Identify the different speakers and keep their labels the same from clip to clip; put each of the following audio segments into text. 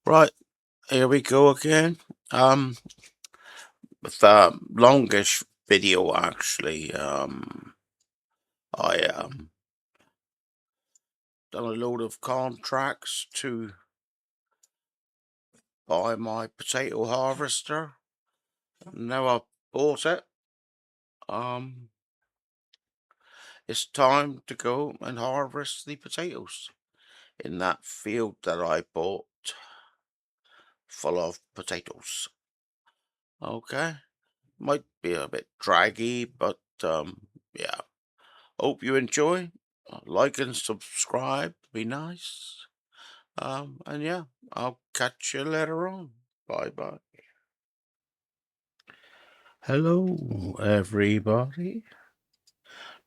Speaker 1: Right, here we go again. With the longish video actually. I done a load of contracts to buy my potato harvester. Now I bought it. Um, it's time to go and harvest the potatoes in that field that I bought full of potatoes. Okay, might be a bit draggy, but yeah. Hope you enjoy. Like and subscribe, be nice. And yeah, I'll catch you later on. Bye bye. Hello, everybody.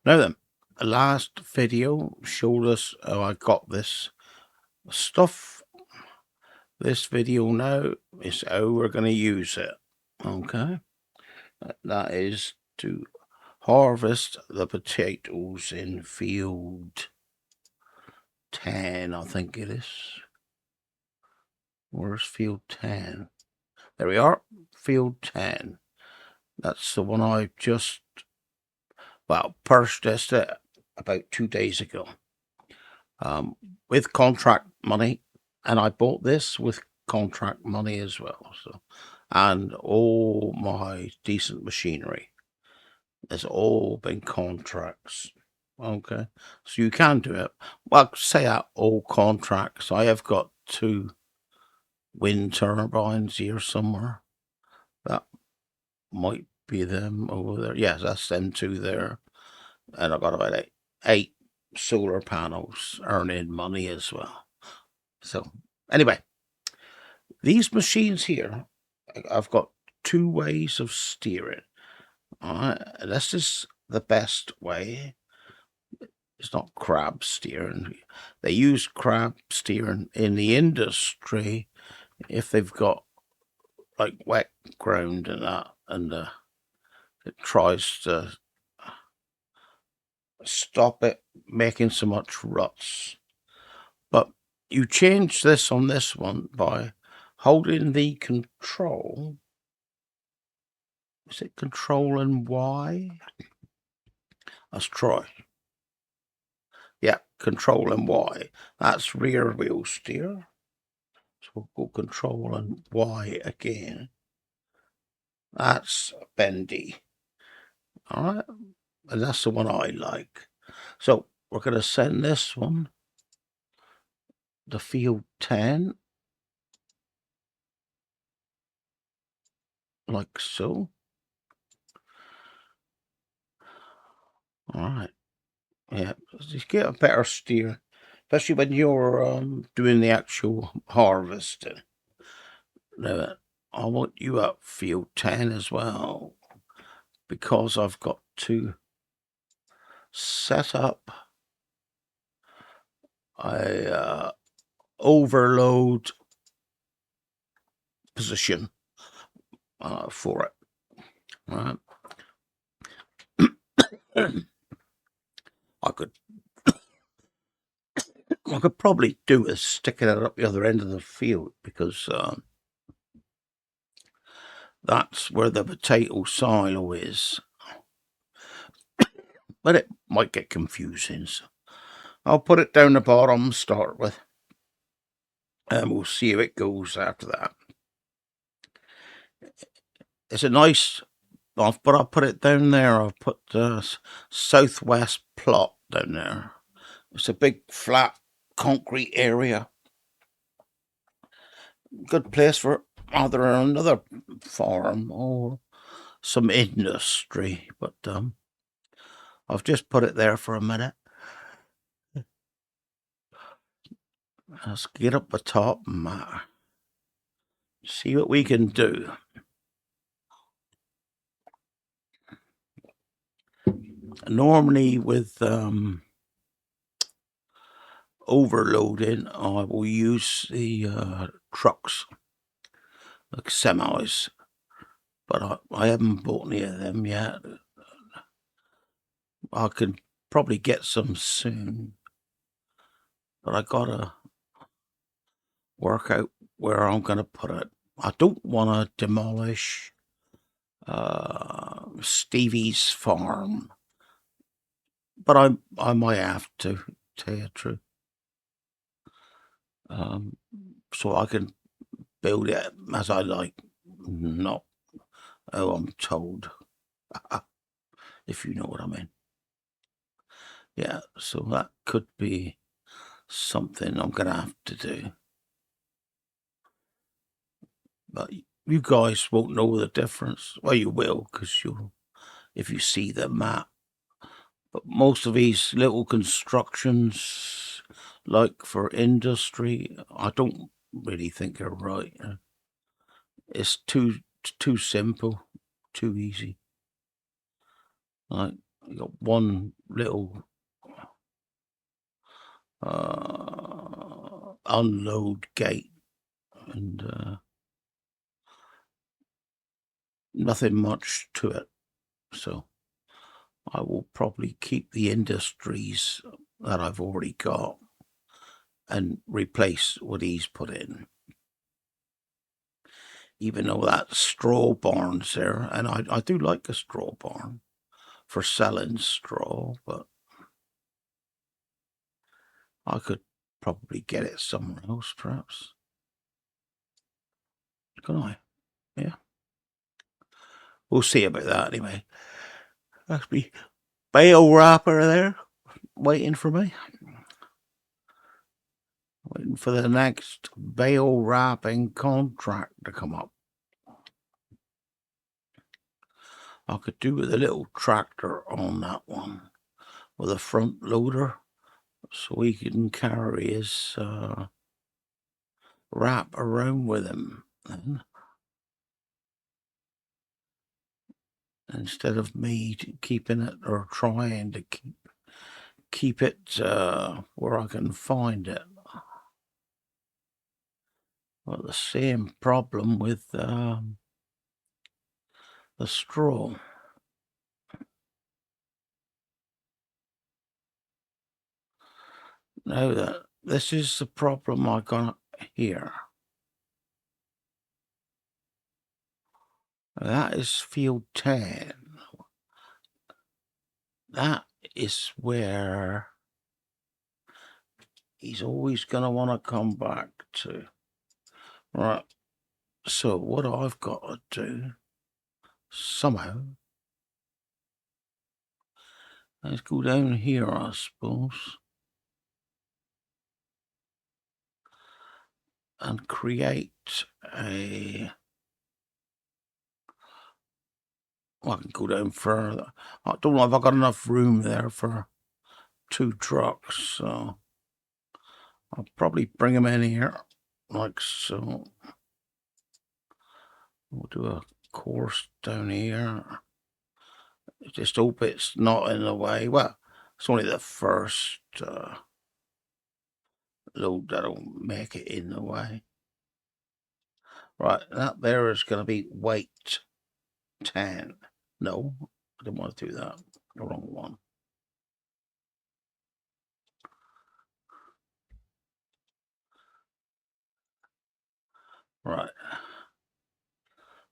Speaker 1: Now then, the last video showed us how I got this stuff. This video now is how we're going to use it. Okay, that is to harvest the potatoes in field 10, I think it is. Where's field 10? There we are, field 10. That's the one I just, purchased it about 2 days ago with contract money. And I bought this with contract money as well. So, and all my decent machinery has all been contracts. Okay, so you can do it. Well, say that all contracts. I have got 2 wind turbines here somewhere. That might be them over there. Yes, that's them 2 there. And I've got about 8 solar panels earning money as well. So anyway, these machines here, I've got 2 ways of steering. All right, this is the best way. It's not crab steering. They use crab steering in the industry if they've got like wet ground and that, and it tries to stop it making so much ruts. But you change this on this one by holding the control. Is it control and Y? Let's try. Yeah, control and Y. That's rear wheel steer. So we'll go control and Y again. That's bendy. All right. And that's the one I like. So we're going to send this one to field 10. Like so. All right. Yeah, just get a better steer, especially when you're doing the actual harvesting. Now, I want you at field 10 as well, because I've got to set up a overload position for it. Right? I could probably do is sticking it up the other end of the field, because that's where the potato silo is. But it might get confusing, so I'll put it down the bottom to start with, and we'll see how it goes after that. It's a nice, but I'll put it down there. I'll put the southwest plot down there. It's a big flat concrete area. Good place for either another farm or some industry, but I've just put it there for a minute. Let's get up the top and see what we can do. Normally with overloading, I will use the trucks, like semis, but I haven't bought any of them yet. I can probably get some soon, but I gotta work out where I'm going to put it. I don't want to demolish Stevie's farm, but I might have to tell you the truth. So I can build it as I like, not how I'm told, if you know what I mean. Yeah, so that could be something I'm going to have to do. But you guys won't know the difference. Well, you will, because if you see the map. But most of these little constructions, like for industry, I don't really think are right. It's too simple, too easy. Like, you got one little unload gate and nothing much to it. So I will probably keep the industries that I've already got and replace what he's put in. Even though that straw barn's there, and I do like a straw barn for selling straw, but I could probably get it somewhere else, perhaps. Can I? Yeah. We'll see about that anyway. That's me bale wrapper there, waiting for me. Waiting for the next bale wrapping contract to come up. I could do with a little tractor on that one with a front loader so he can carry his wrap around with him then, instead of me keeping it or trying to keep it where I can find it. Well, the same problem with the straw. Now this is the problem I got here. That is field 10. That is where he's always going to want to come back to. Right. So what I've got to do somehow is go down here, I suppose, and create a... Well, I can go down further. I don't know if I've got enough room there for 2 trucks, so I'll probably bring them in here, like so. We'll do a course down here. Just hope it's not in the way. Well, it's only the first load that'll make it in the way. Right, that there is going to be weight 10. No, I didn't want to do that. The wrong one. Right.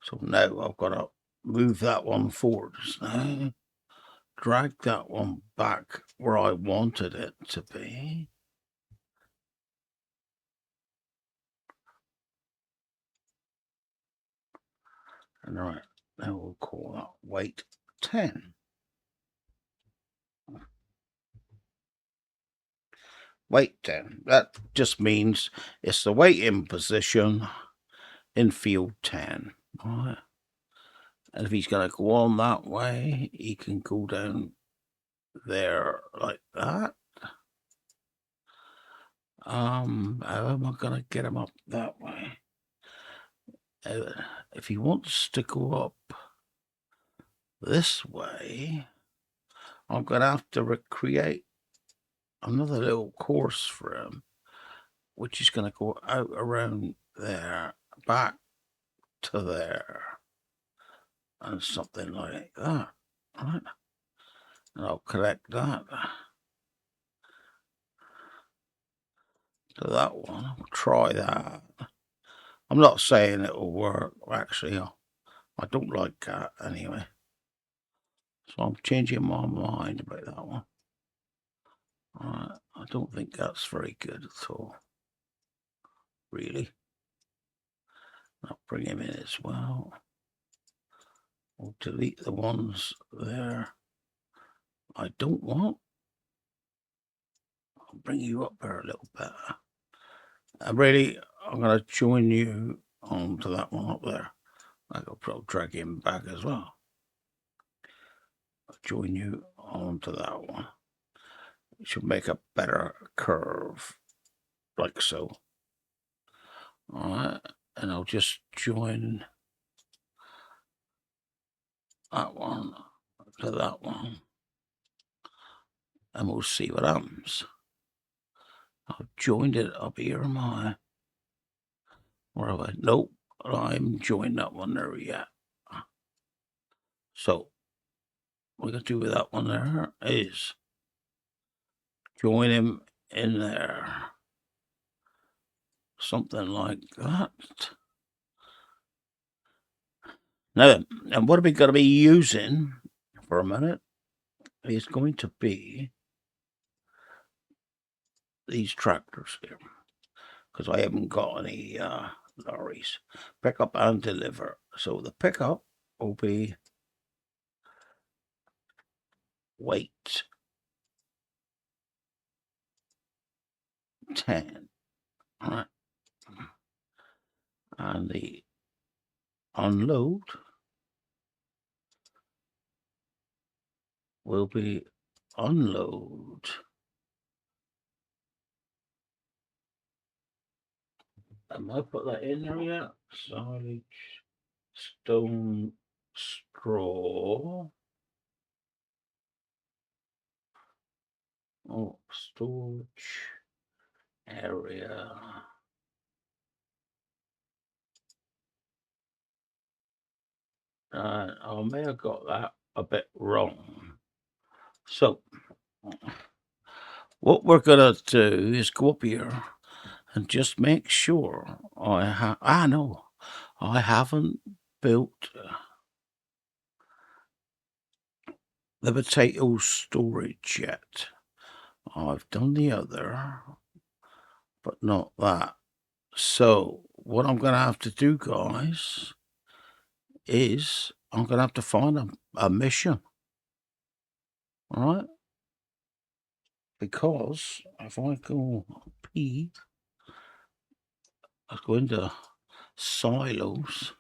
Speaker 1: So now I've got to move that one forward. Now, drag that one back where I wanted it to be. And right, now we'll call that weight 10. Weight 10. That just means it's the weight in position in field 10. All right. And if he's going to go on that way, he can go down there like that. How am I going to get him up that way? If he wants to go up this way, I'm going to have to recreate another little course for him, which is going to go out around there, back to there, and something like that. Right? And I'll connect that to that one. I'll try that. I'm not saying it'll work. Actually, I don't like that anyway. So I'm changing my mind about that one. I don't think that's very good at all. Really. I'll bring him in as well. We'll delete the ones there I don't want. I'll bring you up there a little bit. I'm going to join you onto that one up there. I'll probably drag him back as well. I'll join you onto that one. It should make a better curve, like so. Alright, and I'll just join that one to that one. And we'll see what happens. I've joined it up here, where have I? Nope, I'm joined that one there yet. So, what we're going to do with that one there is join him in there. Something like that. Now then, and what are we going to be using for a minute is going to be these tractors here, because I haven't got any lorries. Pick up and deliver. So the pickup will be weight 10. All right. And the unload will be unload. Am I put that in there yet? Silage, stone, straw. Oh, storage area. I may have got that a bit wrong. So, what we're going to do is go up here and just make sure I haven't built the potato storage yet. I've done the other, but not that. So what I'm going to have to do, guys, is I'm going to have to find a mission. All right? Because if I go P, I go into silos.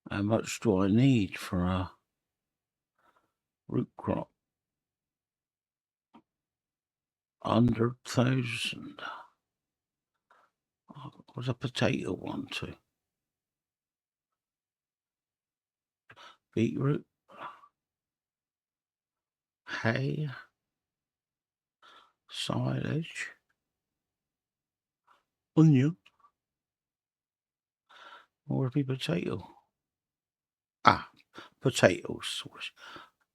Speaker 1: How much do I need for a root crop? 100,000. What's a potato one to? Beetroot. Hay. Silage. Onion. Or be potato. Potatoes.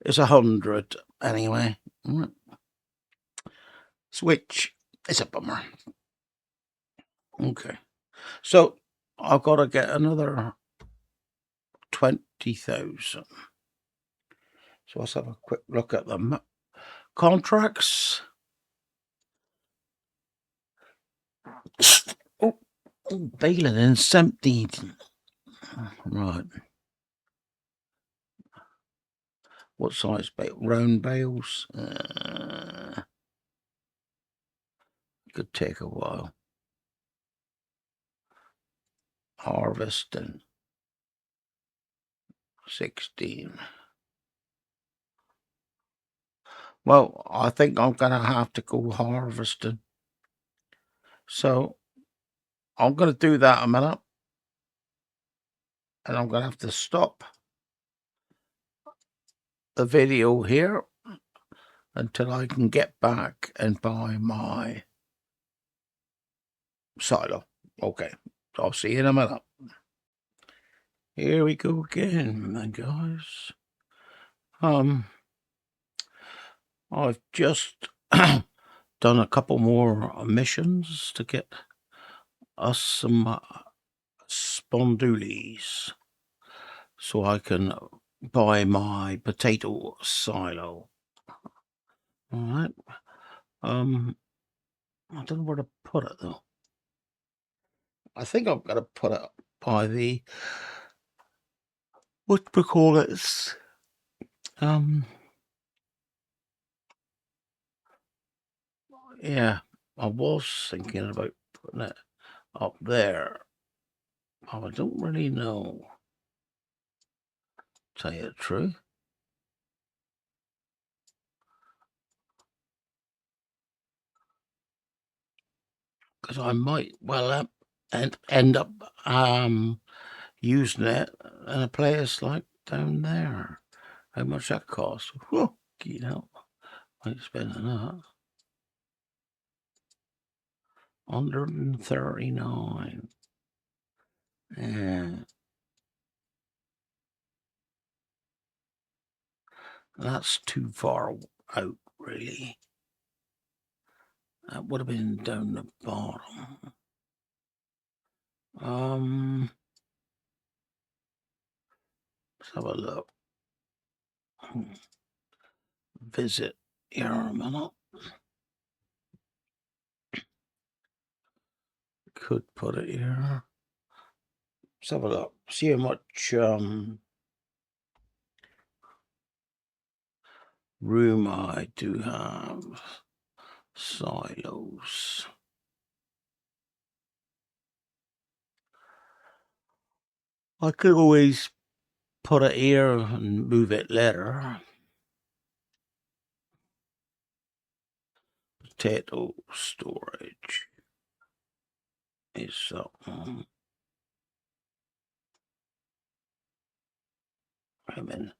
Speaker 1: It's 100 anyway. Switch. It's a bummer. Okay. So I've got to get another 20,000. So let's have a quick look at them. Contracts. Oh, baling and emptied. Right. What size bale? Round bales? Could take a while. Harvesting. 16. Well, I think I'm going to have to go harvesting. So I'm going to do that a minute. And I'm going to have to stop the video here until I can get back and buy my silo. Okay, I'll see you in a minute. Here we go again, guys. I've just done a couple more missions to get us some spondoolies so I can buy my potato silo. All right. I don't know where to put it though. I think I'm gonna put it by the whatchamacallits. Yeah, I was thinking about putting it up there. Oh, I don't really know. Tell you the truth. Because I might well end up using it in a place like down there. How much that costs? Whoa, you know, I ain't spending that. 139. Yeah, that's too far out, really. That would have been down the bottom. Let's have a look. Visit here a minute. Could put it here. Let's have a look. See how much room I do have. Silos. I could always put it here and move it later. Potato storage is something. I mean,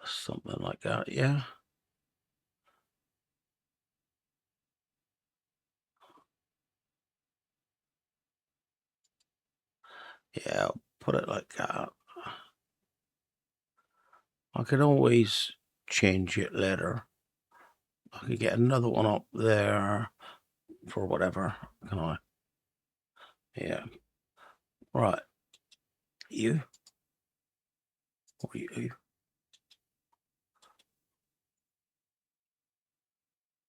Speaker 1: something like that, yeah. Yeah, I'll put it like that. I can always change it later. I could get another one up there for whatever, can I? Yeah. Right. You? What are you?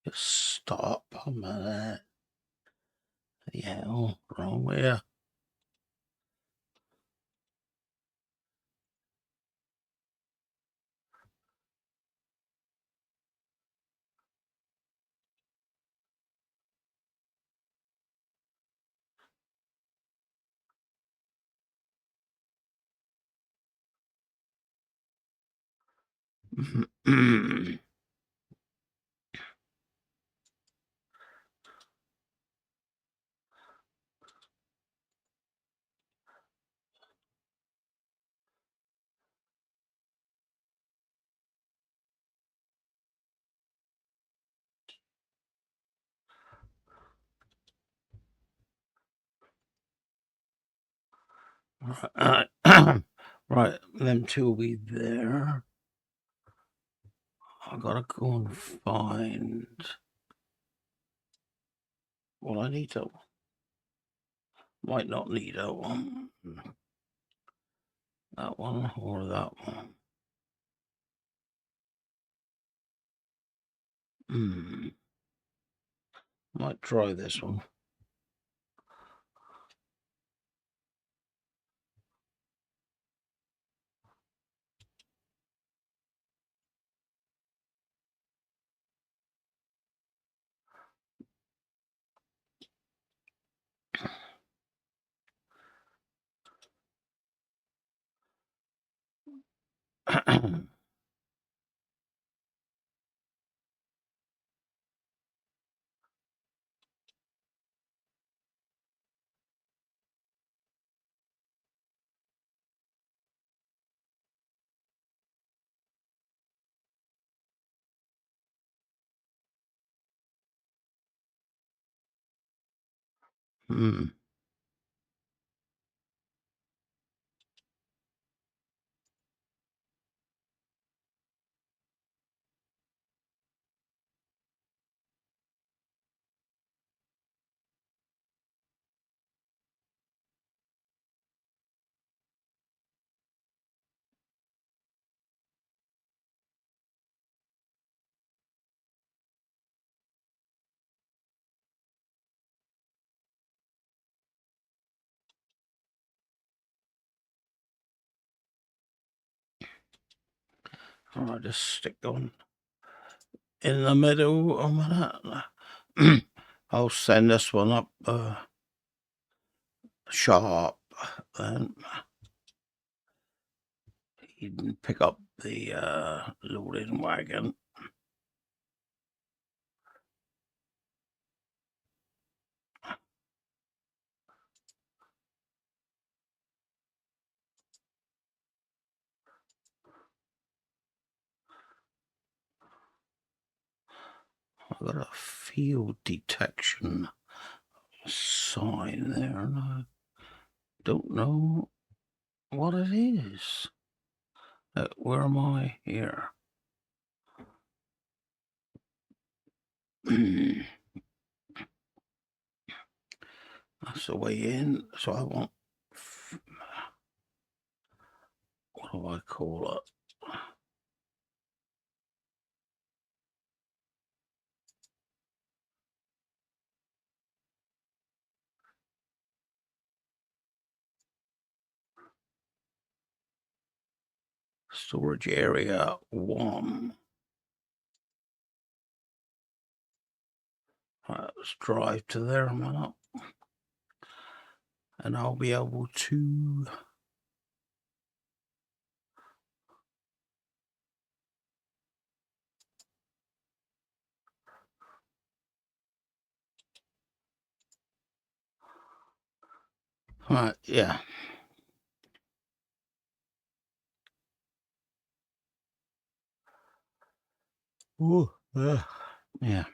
Speaker 1: Just stop a minute. Yeah, oh, wrong way. Right, right, them two will be there. I gotta go and find. Well, I need to. Might not need that one. That one or that one. Might try this one. Hmm. I'll just stick one in the middle a minute. I'll send this one up sharp, then you can pick up the loading wagon. I've got a field detection sign there, and I don't know what it is. Where am I here? That's the way in. So I want, what do I call it? Storage area 1. Right, let's drive to there a minute, and I'll be able to right, yeah. Ooh, yeah.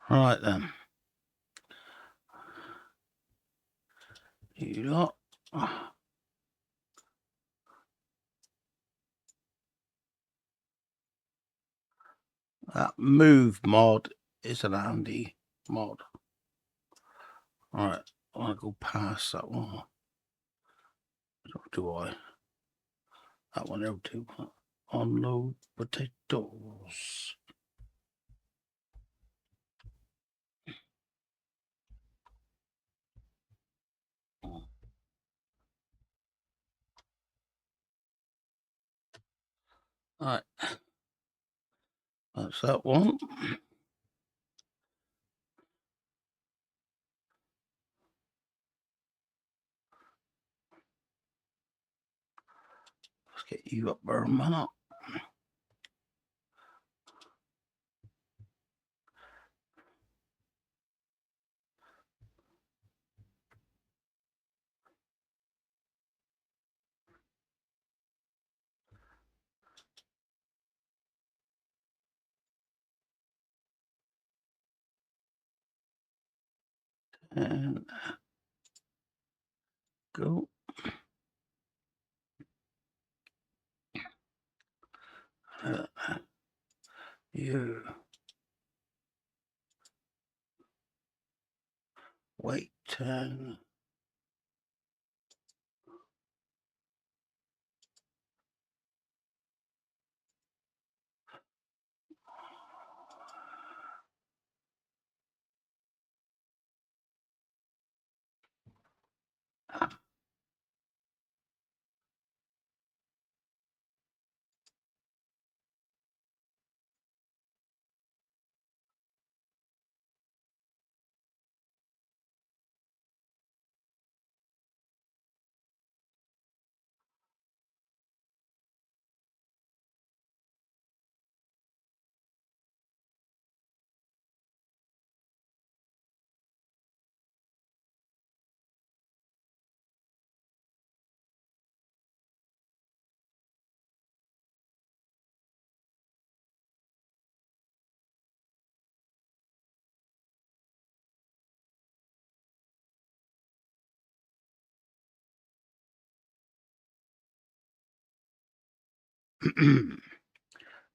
Speaker 1: Right then. You lot. That move mod is an handy mod. Alright, I want to go past that one. Do I? That one there too. Unload potatoes. Alright, that's that one. Let's get you up there a minute. And go. You wait 10.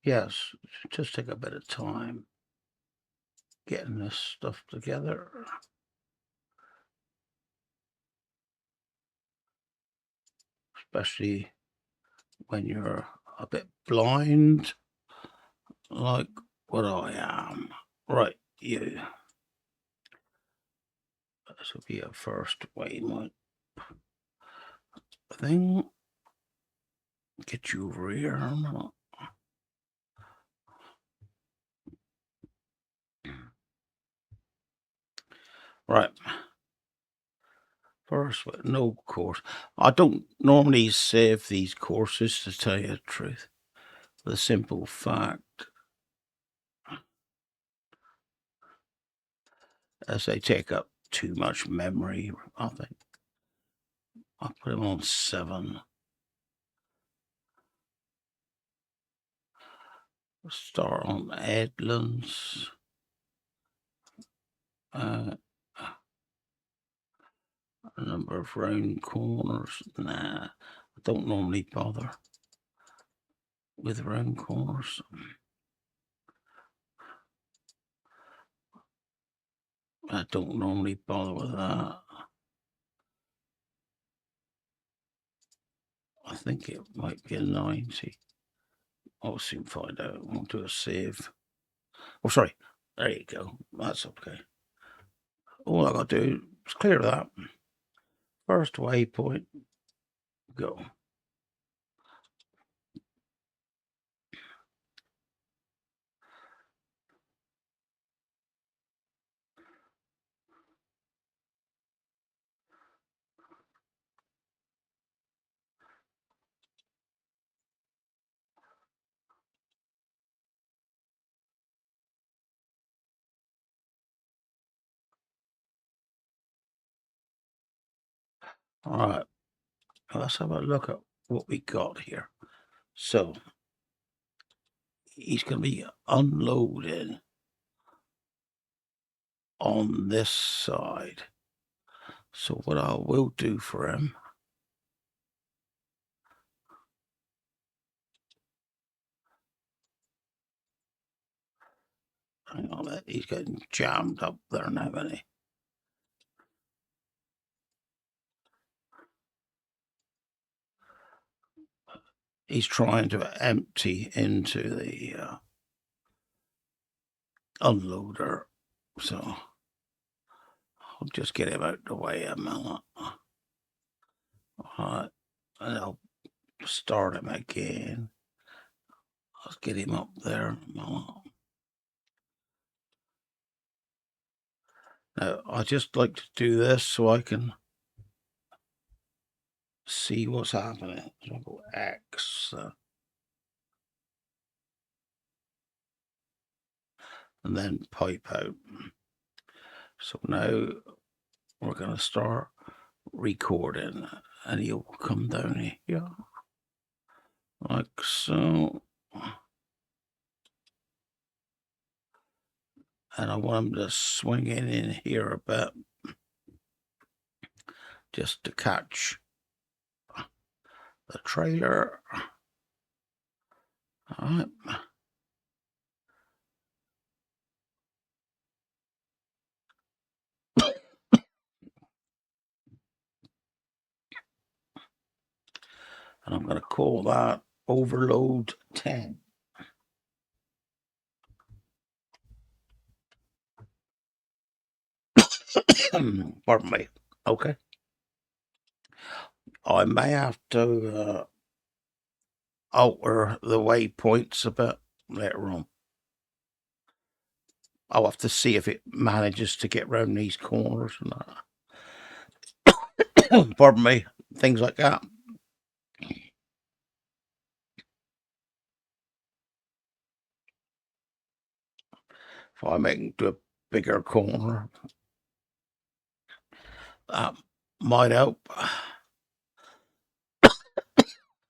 Speaker 1: Yes, just take a bit of time getting this stuff together. Especially when you're a bit blind, like what I am. Right, you. This will be a first waypoint thing. Get you over here. Right. First, no course. I don't normally save these courses, to tell you the truth. The simple fact, as they take up too much memory, I think. I'll put them on 7. Start on Edlands. A number of round corners. Nah, I don't normally bother with round corners. I don't normally bother with that. I think it might be a 90. I'll soon find out. I'll do a save. Oh, sorry. There you go. That's okay. All I got to do is clear that. First waypoint, go. All right. Let's have a look at what we got here. So he's going to be unloading on this side. So what I will do for him, hang on, he's getting jammed up there now, isn't he? He's trying to empty into the unloader, so I'll just get him out the way a minute. Alright, and I'll start him again. Let's get him up there a minute. Now, I just like to do this so I can see what's happening. So I'll go X, and then pipe out. So now we're going to start recording, and he'll come down here like so. And I want him to swing in here a bit. just to catch the trailer. All right. And I'm going to call that overload 10. Pardon me. Okay. I may have to alter the waypoints a bit later on. I'll have to see if it manages to get round these corners and that. Pardon me. Things like that. If I make it to a bigger corner, that might help.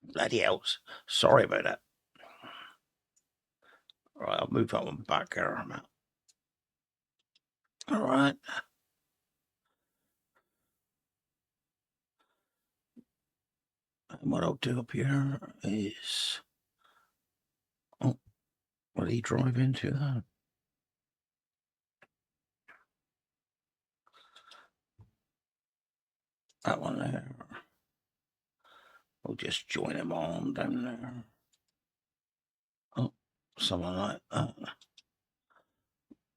Speaker 1: Bloody hell. Sorry about that. All right, I'll move that one back here. All right. And what I'll do up here is... Oh, what did he drive into that? That one there. We'll just join him on down there. Oh, something like that.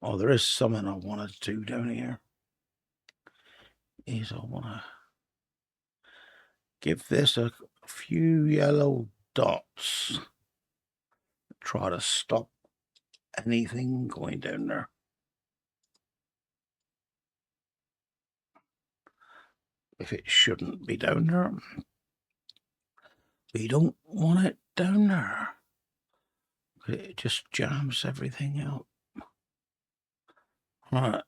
Speaker 1: Oh, there is something I want to do down here. Is I want to give this a few yellow dots. Try to stop anything going down there. If it shouldn't be down there. We don't want it down there. It just jams everything out. Right.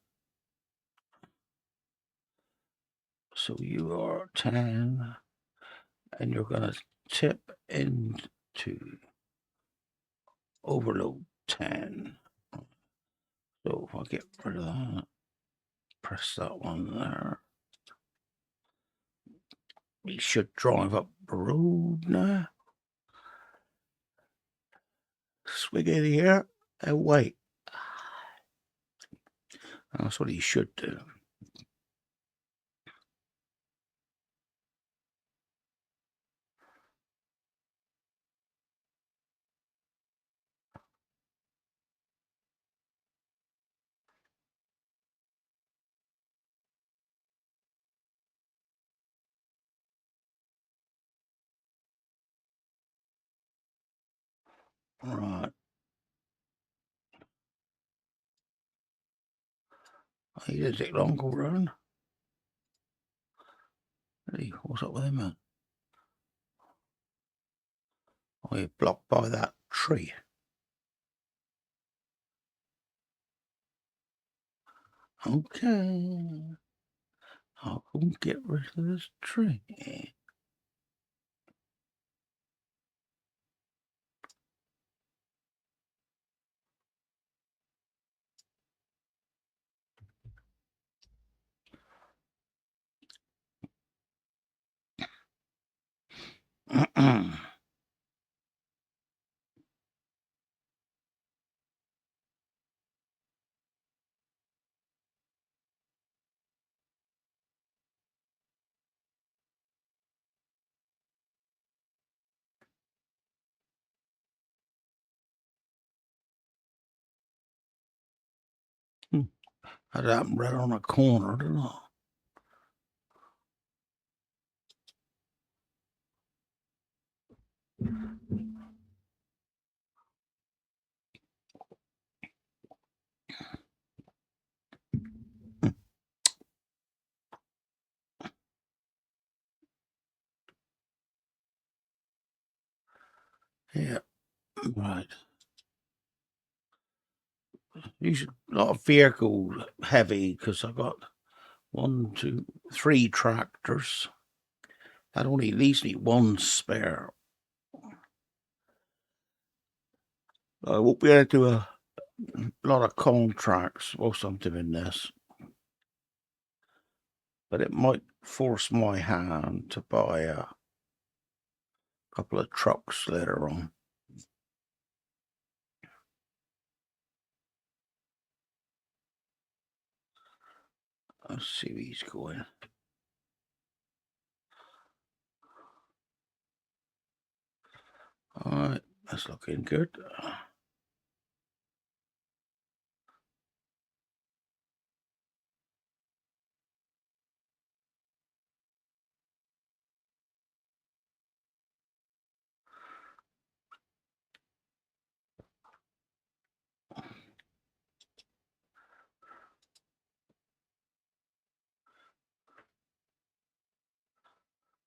Speaker 1: So you are 10, and you're going to tip into overload 10. So if I get rid of that, press that one there. We should drive up the road now. Swing in here and wait. That's what he should do. Right. He didn't take long to run. Hey, what's up with him, man? Oh, you're blocked by that tree. Okay. I'll go and get rid of this tree. That happened right on a corner, didn't it? Yeah, right. These lot of vehicle heavy because I got 1, 2, 3 tractors. That only leaves me one spare. I won't be able to do a lot of contracts whilst I'm doing this. but it might force my hand to buy a couple of trucks later on. Let's see where he's going. All right, that's looking good.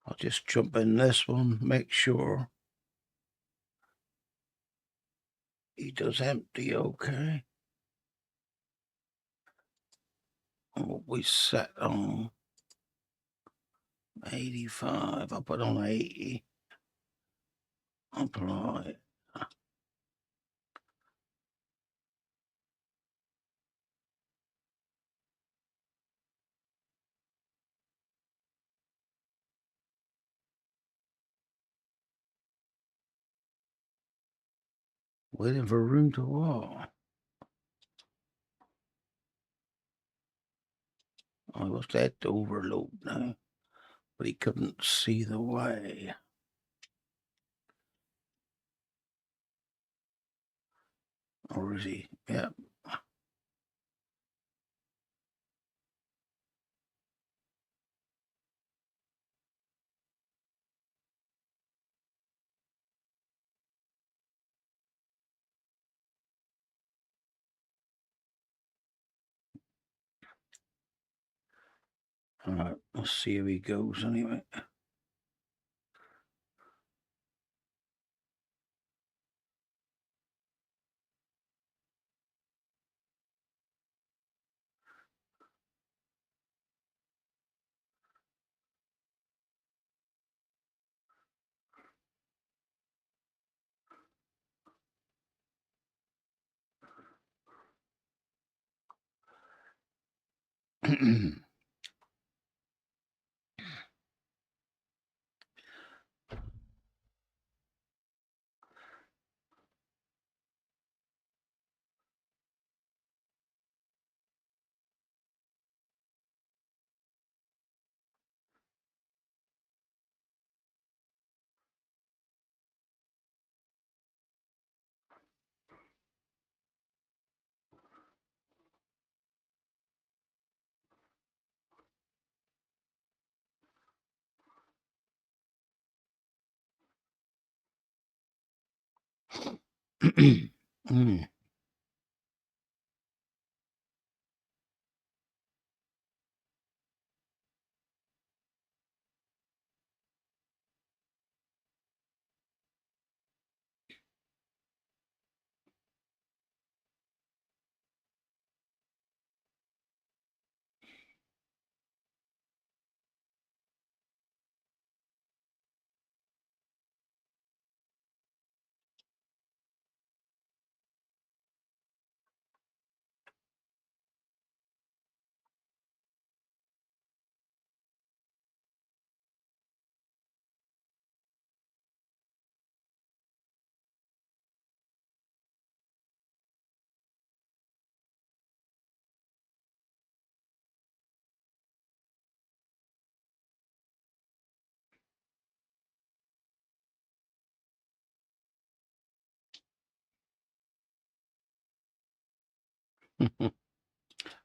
Speaker 1: I'll just jump in this one, make sure he does empty okay. And we set on 85. I'll put on 80. Apply. Waiting for room to walk. I was at overload now, but he couldn't see the way. Or is he? Yep. All right, let's see how he goes anyway.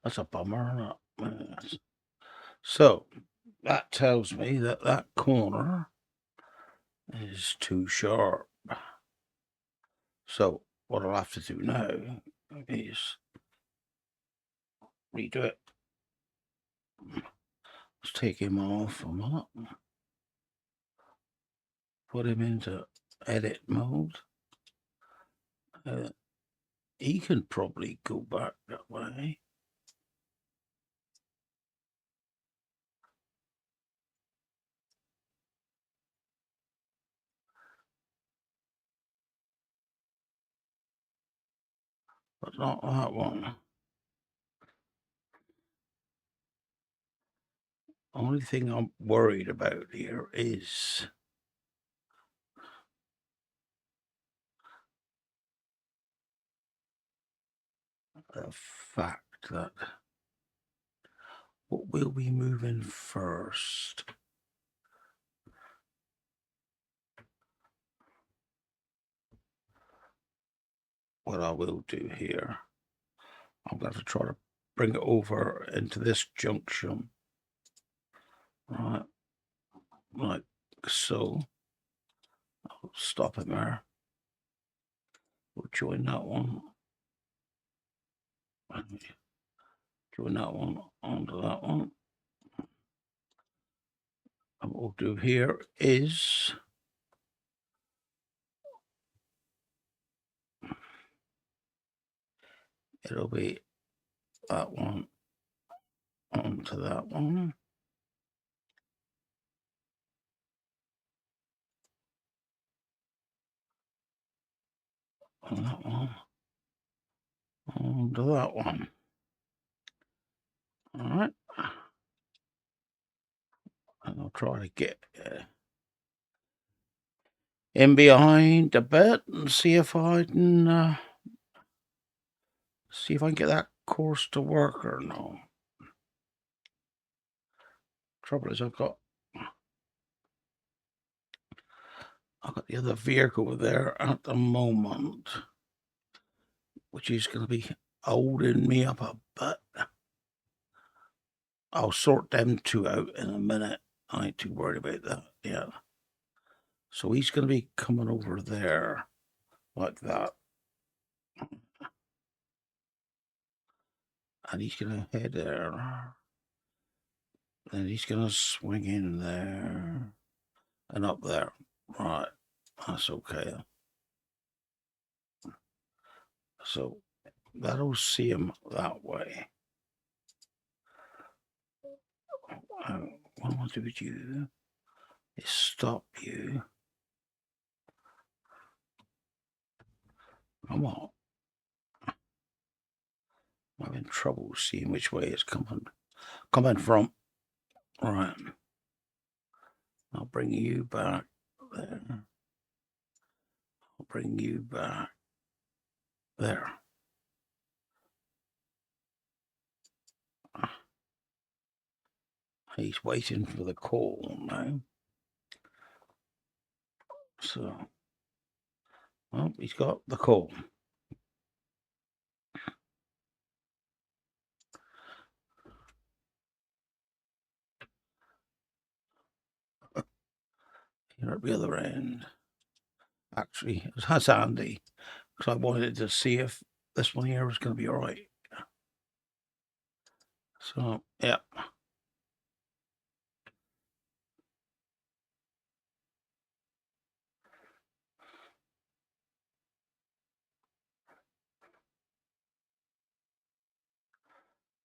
Speaker 1: That's a bummer. Yes. So that tells me that that corner is too sharp. So what I'll have to do now is redo it. Let's take him off a minute. Put him into edit mode. He can probably go back that way. But not that one. Only thing I'm worried about here is the fact that what will be moving first? What I will do here, I'm going to try to bring it over into this junction, right, like so. I'll stop it there. We'll join that one. Join that one onto that one. And what we'll do here is it'll be that one onto that one. And that one onto that one. All right. And I'll try to get in behind a bit and see if I can get that course to work or no. Trouble is I've got the other vehicle there at the moment, which is going to be holding me up a bit. I'll sort them two out in a minute. I ain't too worried about that yet. So he's going to be coming over there like that. And he's going to head there. Then he's going to swing in there and up there. Right. That's okay. So that'll see him that way. What I want to do with you is stop you. Come on. I'm having trouble seeing which way it's coming from. Right. I'll bring you back there. I'll bring you back there. He's waiting for the call now. So, well, he's got the call. Here at the other end. Actually, that's handy because I wanted to see if this one here was going to be all right. So, yeah.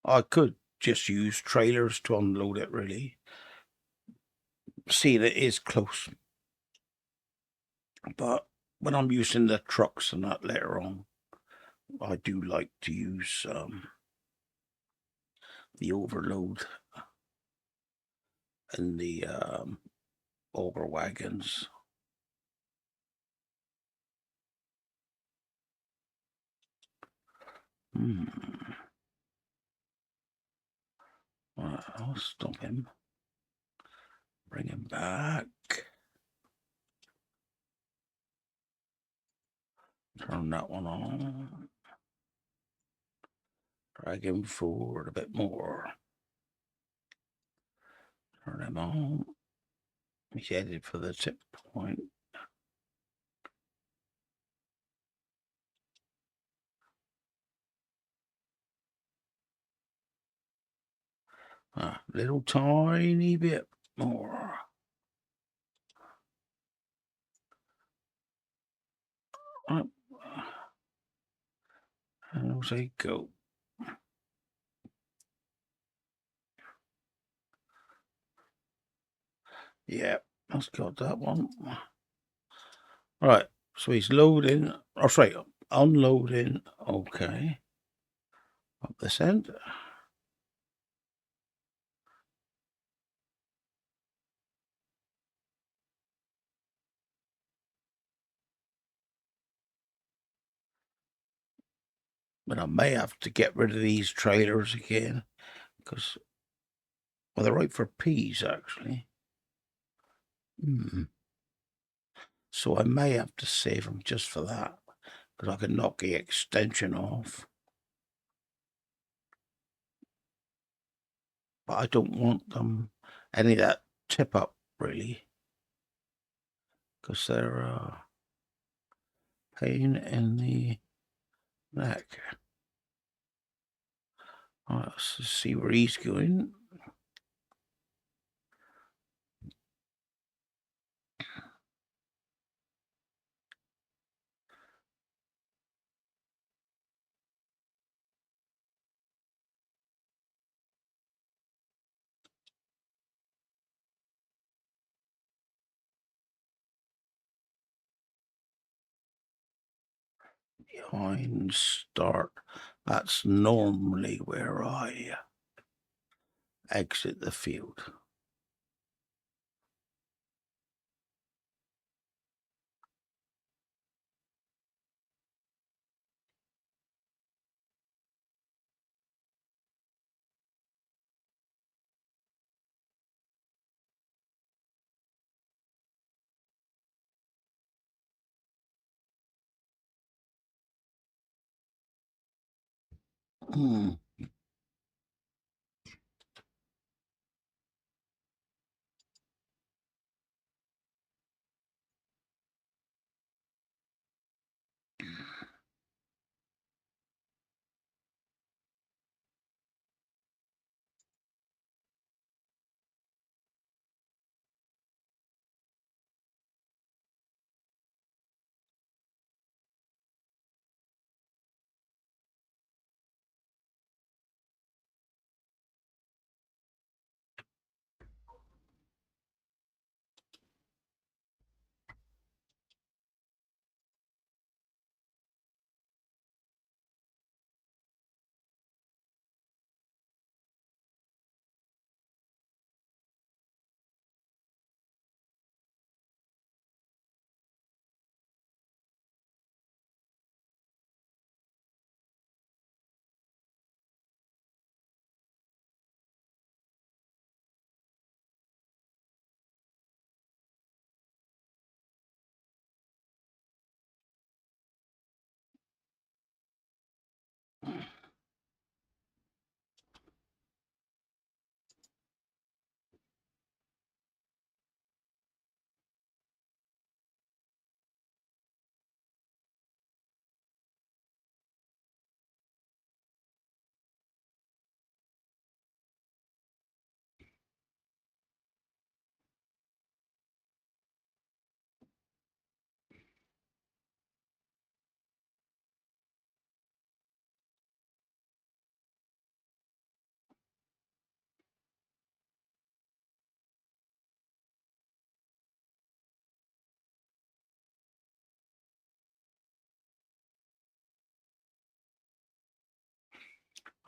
Speaker 1: I could just use trailers to unload it, really. See, it is close. But when I'm using the trucks and that later on, I do like to use the overload and the auger wagons. Right, I'll stop him. Bring him back. Turn that one on. Drag him forward a bit more. Turn him on. He's headed for the tip point. A little tiny bit more. Up. And I'll say go. Yeah, that's got that one. Right, so he's loading. Oh, sorry, unloading. Okay. Up this end. But I may have to get rid of these trailers again because, well, they're right for peas actually. So I may have to save them just for that because I can knock the extension off. But I don't want them any of that tip up really because they're a pain in the neck. Let's see where he's going. Behind start. That's normally where I exit the field.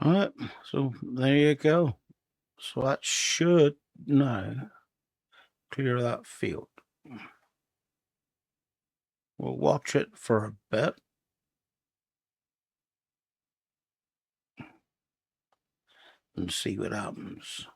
Speaker 1: All right, so there you go. So that should now clear that field. We'll watch it for a bit. And see what happens.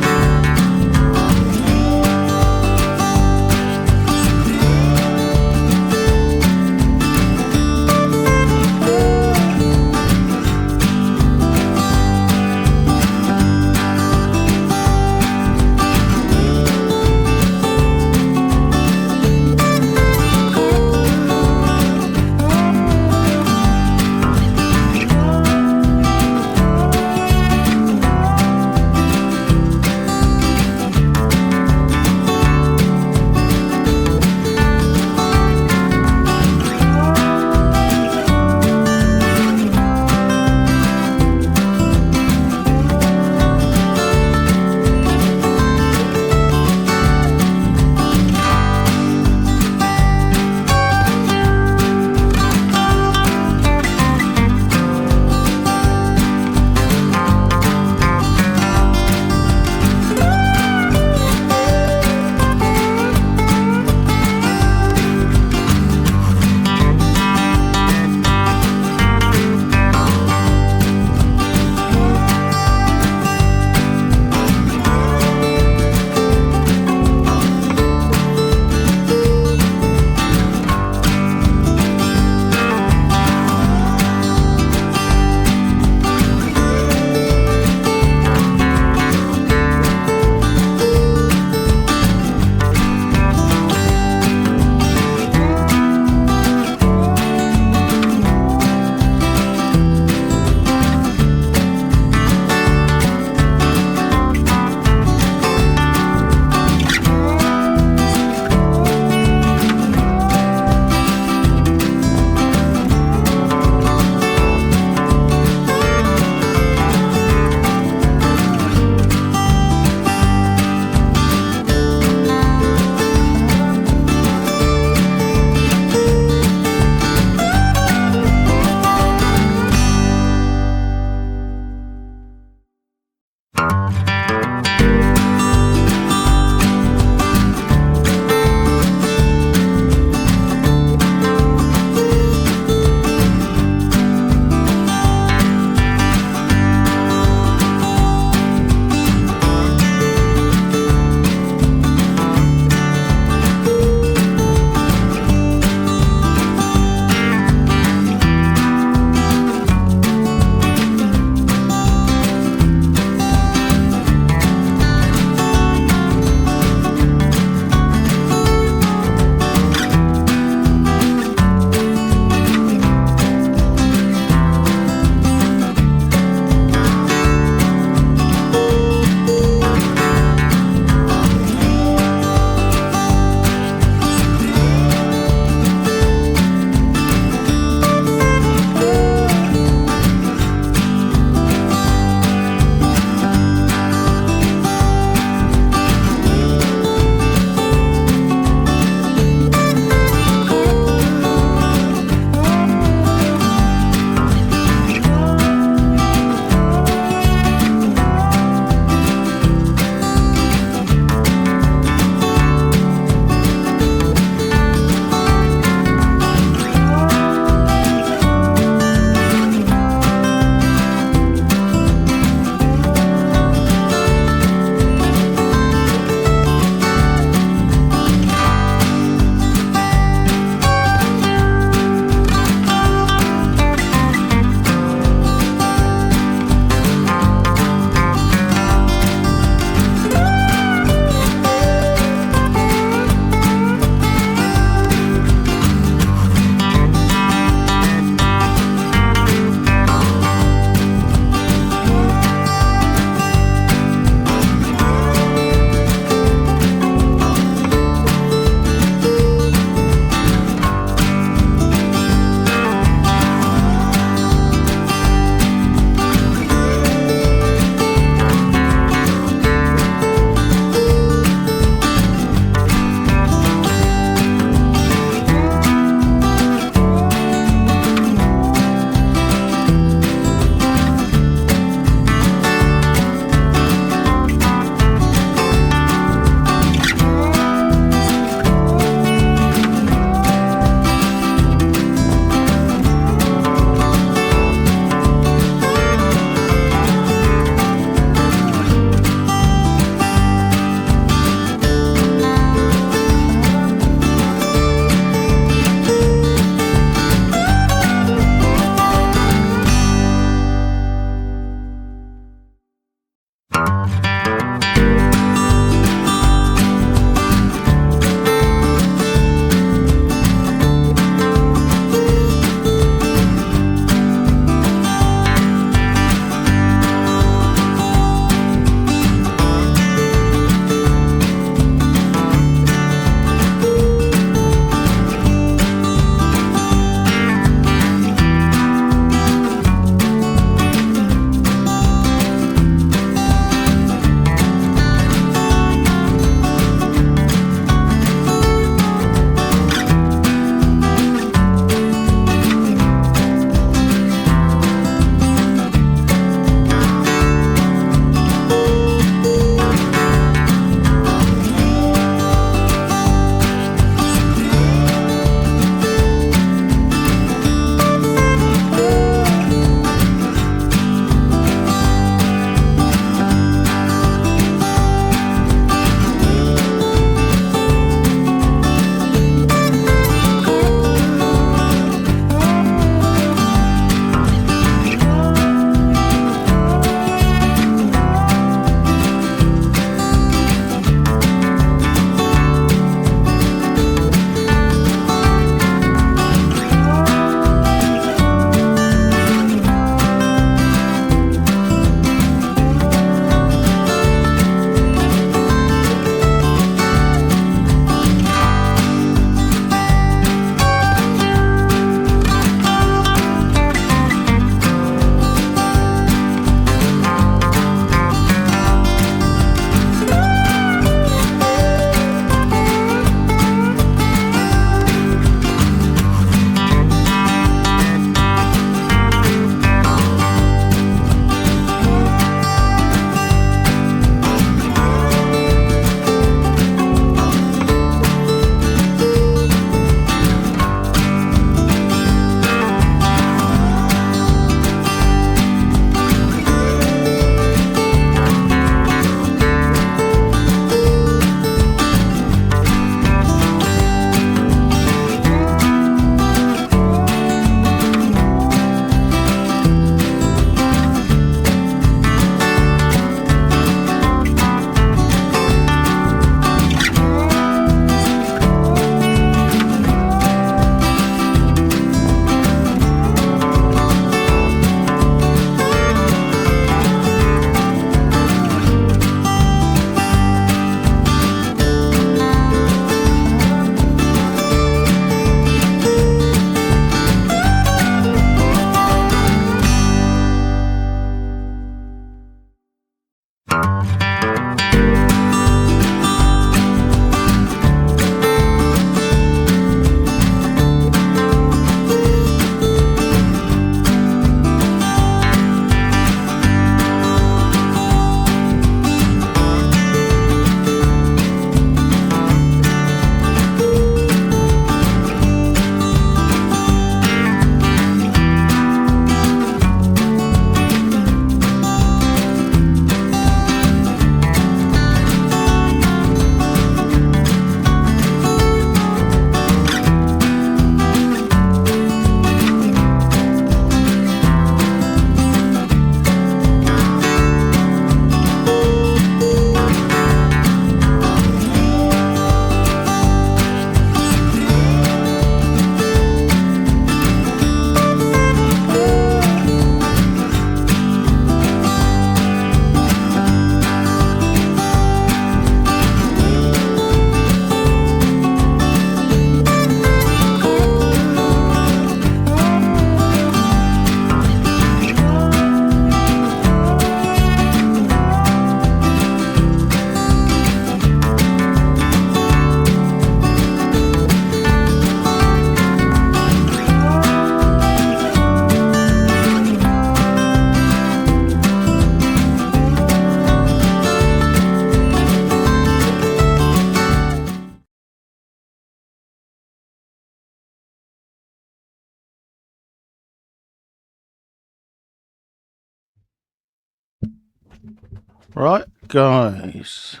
Speaker 1: Right, guys.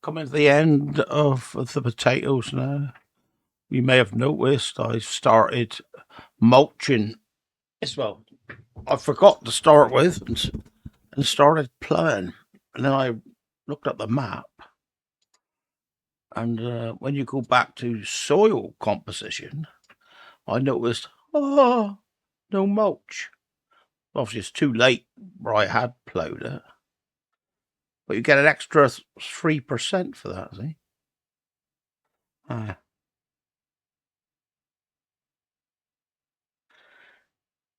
Speaker 1: Coming to the end of the potatoes now. You may have noticed I started mulching as well. I forgot to start with and started ploughing. And then I looked at the map. And when you go back to soil composition, I noticed, no mulch. Obviously, it's too late where I had ploughed it. But you get an extra 3% for that, see? It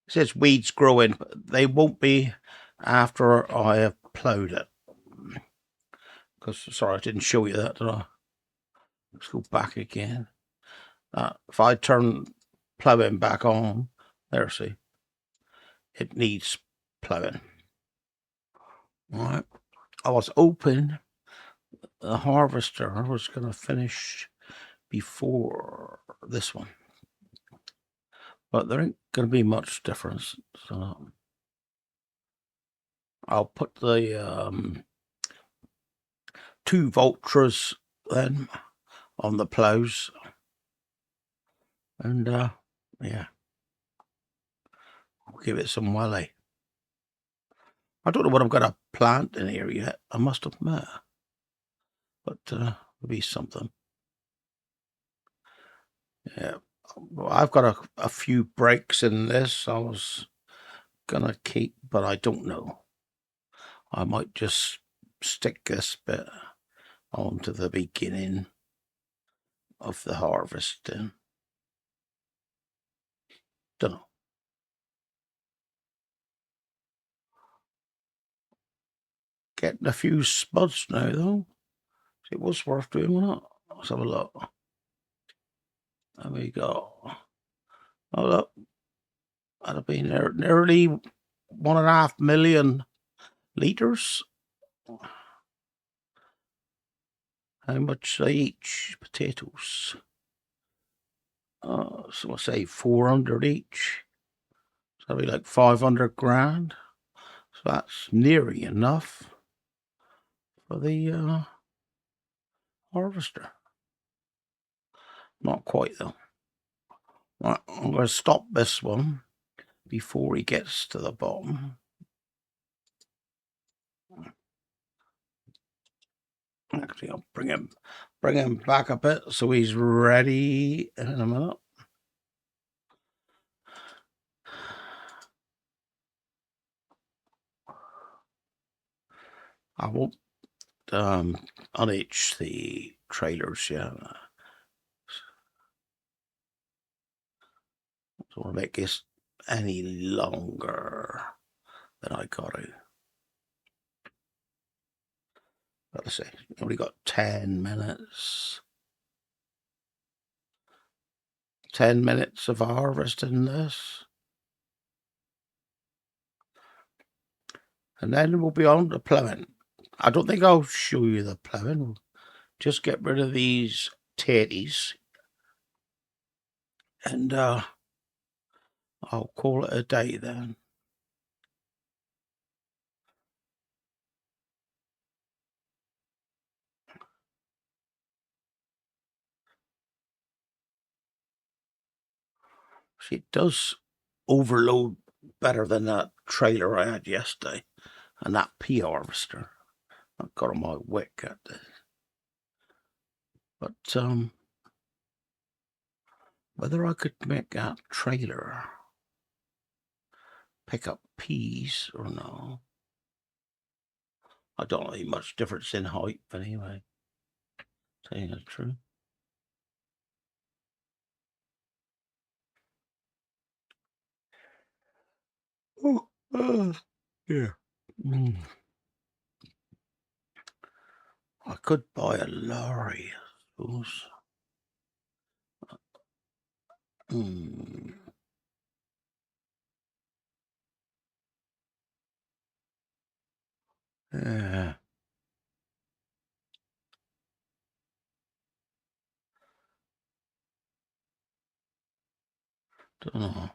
Speaker 1: says weeds growing, but they won't be after I have ploughed it. Because, sorry, I didn't show you that, did I? Let's go back again. If I turn ploughing back on, there, see? It needs ploughing. All right. I was hoping the harvester was going to finish before this one. But there ain't going to be much difference. So I'll put the 2 Vultras then on the plows. And yeah, I'll give it some welly. I don't know what I'm going to plant in here yet, I must admit. But it'll be something. Yeah, well, I've got a few breaks in this I was going to keep, but I don't know. I might just stick this bit on to the beginning of the harvesting. Don't know. Getting a few spuds now, though. It was worth doing, wasn't it? Let's have a look. There we go. Oh, look. That'd have been nearly 1.5 million litres. How much are each? Potatoes. So I'll say 400 each. So that'd be like 500 grand. So that's nearly enough for the harvester. Not quite, though. Right, I'm going to stop this one before he gets to the bottom. Actually, I'll bring him back a bit so he's ready in a minute. I won't unhitch the trailers yet. Don't want to make this any longer than I got to. Let's see, only got 10 minutes. 10 minutes of harvesting this. And then we'll be on to ploughing. I don't think I'll show you the ploughing. We'll just get rid of these tatties. And I'll call it a day then. It does overload better than that trailer I had yesterday and that pea harvester. I got on my wick at this. But whether I could make that trailer pick up peas or no, I don't know much difference in height anyway. Tell you the truth. Yeah. I could buy a lorry, I suppose. Yeah. Don't know.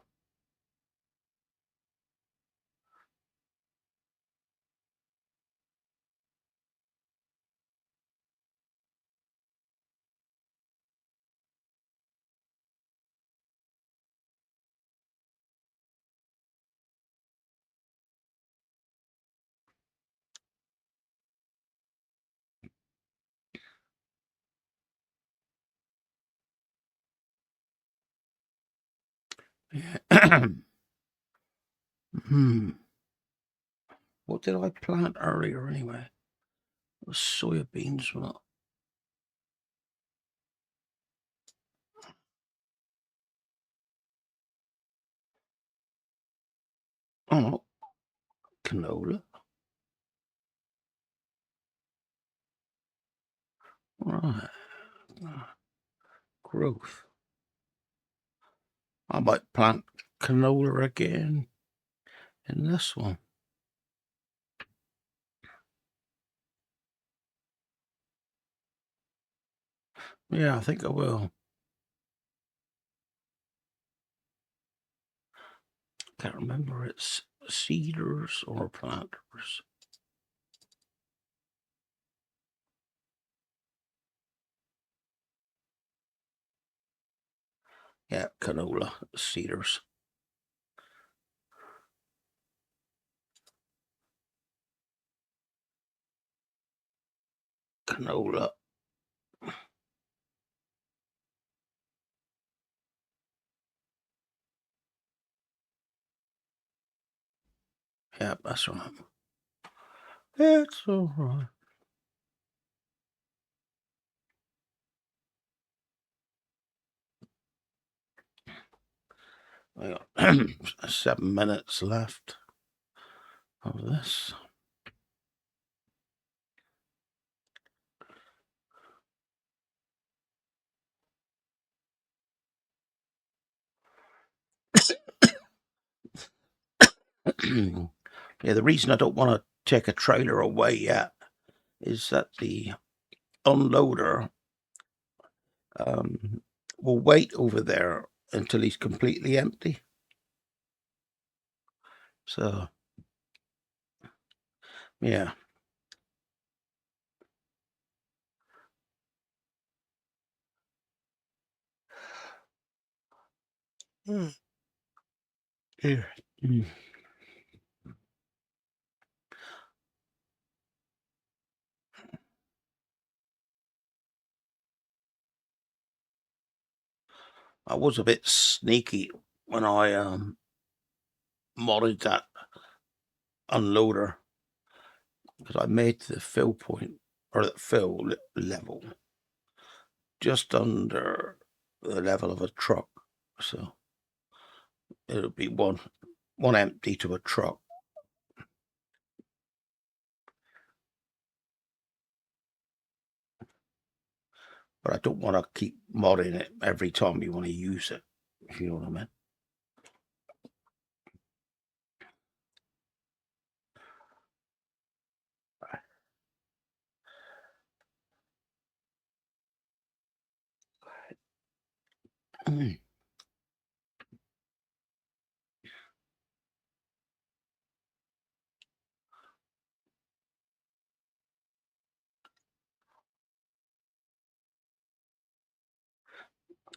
Speaker 1: Yeah. What did I plant earlier anyway? It was soybeans, wasn't it? Oh, canola. Right. Growth. I might plant canola again in this one. Yeah, I think I will. Can't remember it's cedars or planters. Yeah, canola, cedars. Canola. Yeah, that's right. It's all right. I got 7 minutes left of this. Yeah, the reason I don't want to take a trailer away yet is that the unloader will wait over there until he's completely empty. So, yeah. Yeah. I was a bit sneaky when I modded that unloader because I made the fill point or the fill level just under the level of a truck, so it'll be one empty to a truck. But I don't want to keep modding it every time you want to use it, if you know what I mean.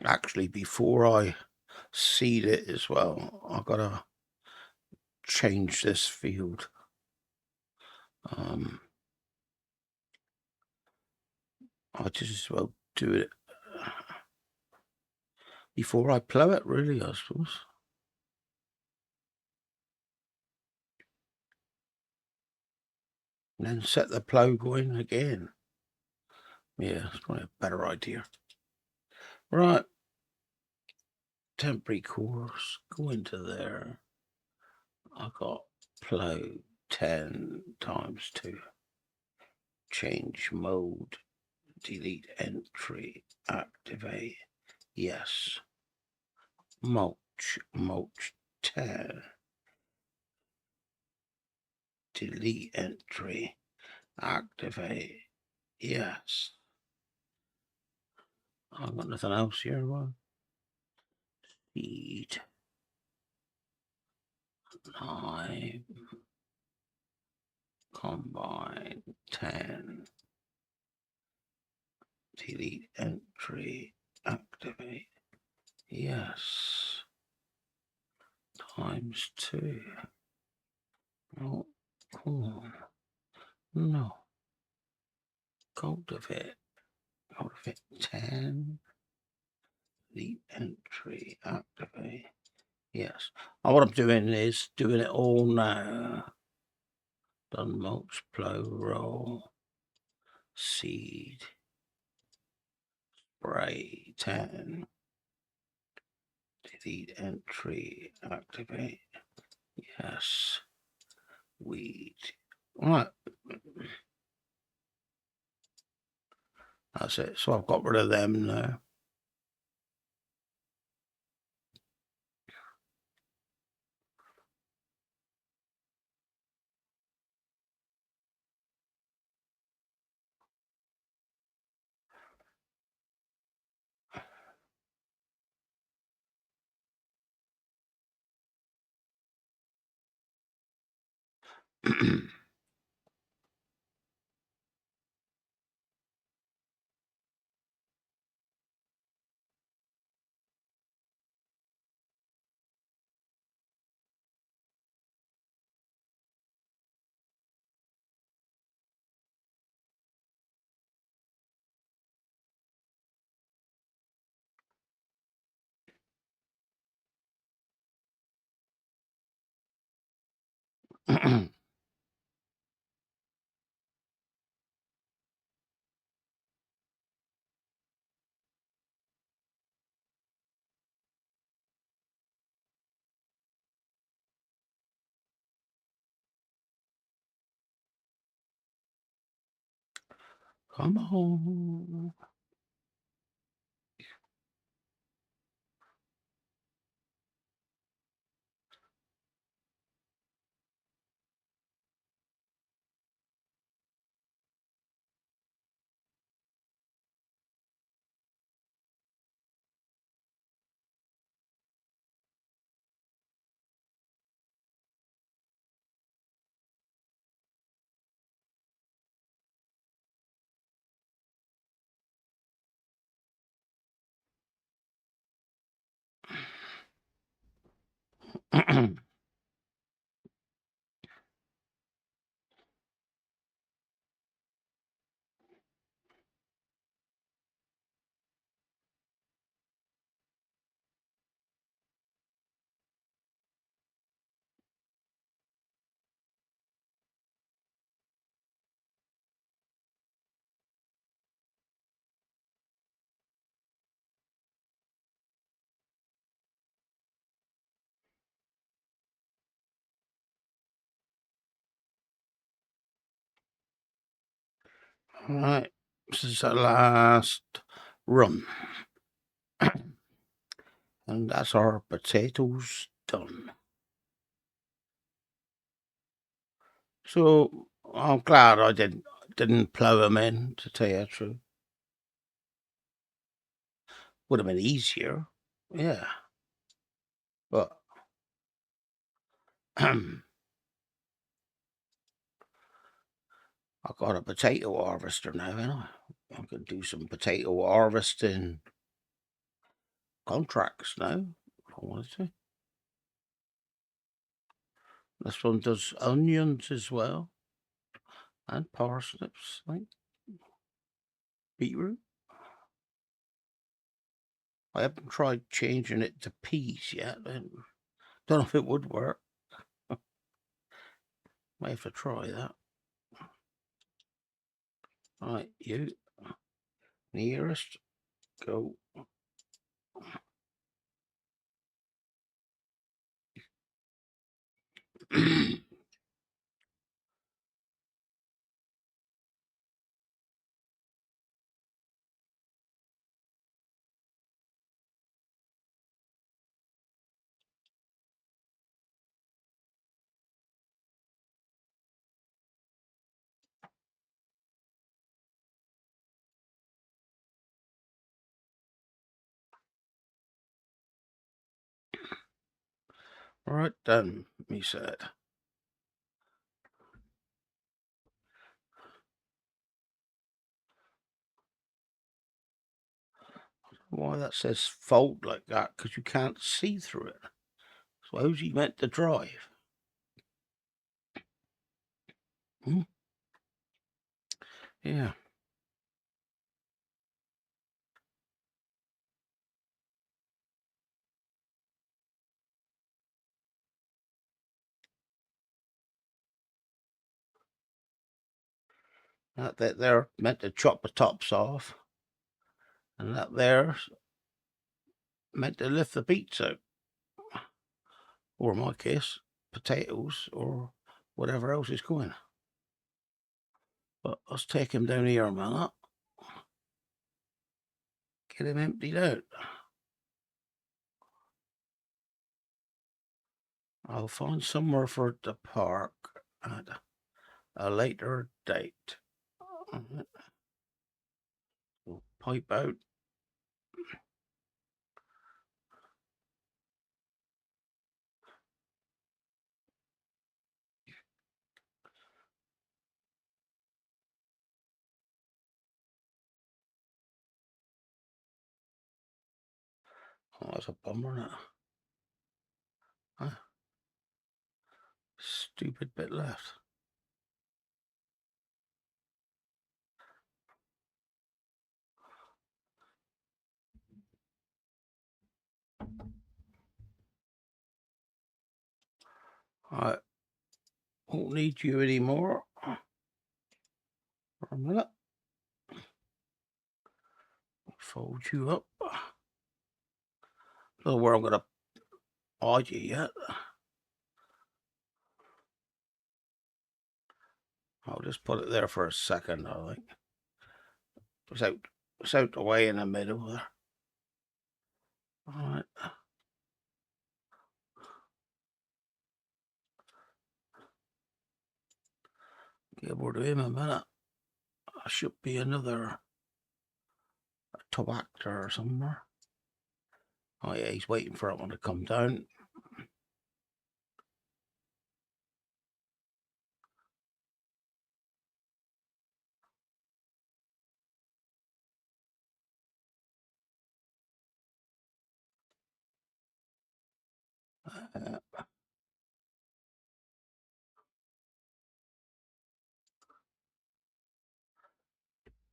Speaker 1: Actually, before I seed it as well, I've got to change this field. I just as well do it before I plough it, really, I suppose. And then set the plough going again. Yeah, it's probably a better idea. Right. Temporary course, go into there. I got plough 10 times 2. Change mode, delete entry, activate, yes. Mulch 10. Delete entry, activate, yes. I've got nothing else here. Well, speed 9, combine 10, delete entry, activate, yes. Times 2. Oh, corn. No. Cultivate 10, delete entry, activate, Yes. And what I'm doing is doing it all now. Done mulch, plow, roll, seed, spray, 10, delete entry, activate, yes, weed. Right. That's it. So I've got rid of them now. Come on. All right. This is the last run. And that's our potatoes done. So I'm glad I didn't plow them in, to tell you the truth. Would have been easier. Yeah. But I've got a potato harvester now, and I can do some potato harvesting contracts now if I wanted to. This one does onions as well, and parsnips, like beetroot. I haven't tried changing it to peas yet. I don't know if it would work. Might have to try that. Right, you nearest, go. Right then, he said. Why that says fold like that? Because you can't see through it. So how's he meant to drive? Hmm? Yeah. That they're meant to chop the tops off, and that there's meant to lift the beets out, or in my case, potatoes, or whatever else is going. But let's take him down here a minute. Get him emptied out. I'll find somewhere for it to park at a later date. We'll pipe out. Oh, that's a bummer, isn't it? Huh? Stupid bit left. I won't need you anymore for a minute. Fold you up. Don't know where I'm going to hide you yet. I'll just put it there for a second, I think. It's out the way in the middle there. Alright. Get aboard of him a minute. There should be another top actor somewhere. Oh yeah, he's waiting for that one to come down.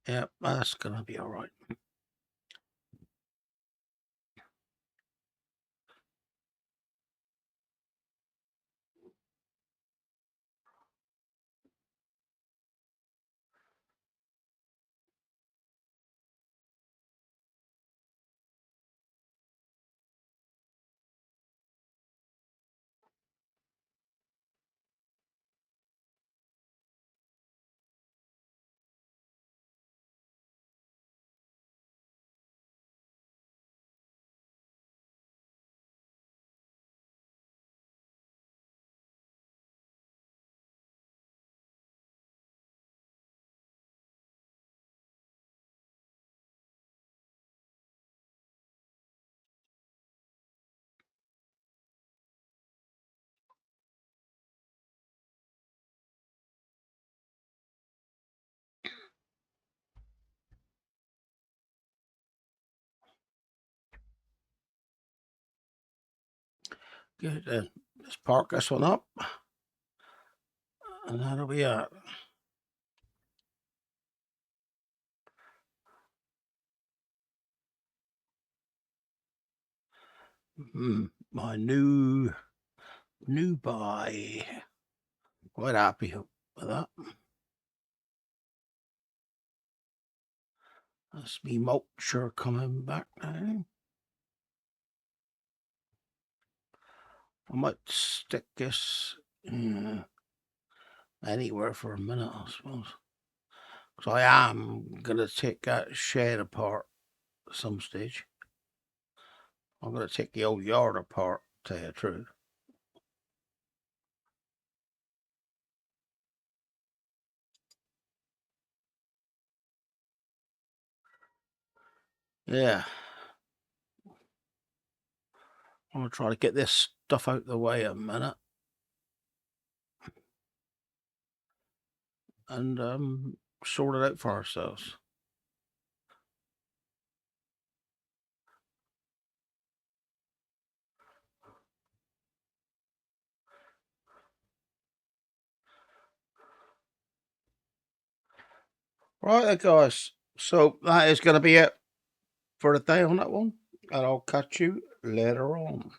Speaker 1: Yeah, that's gonna be alright. Good, then let's park this one up. And that'll be it. My new buy. Quite happy with that. That's me mulcher coming back now. I might stick this anywhere for a minute, I suppose. Because I am going to take that shed apart at some stage. I'm going to take the old yard apart, to tell you the truth. Yeah. I'm going to try to get this stuff out the way a minute. And sort it out for ourselves. Right then, guys. So that is going to be it for the day on that one. And I'll catch you later on.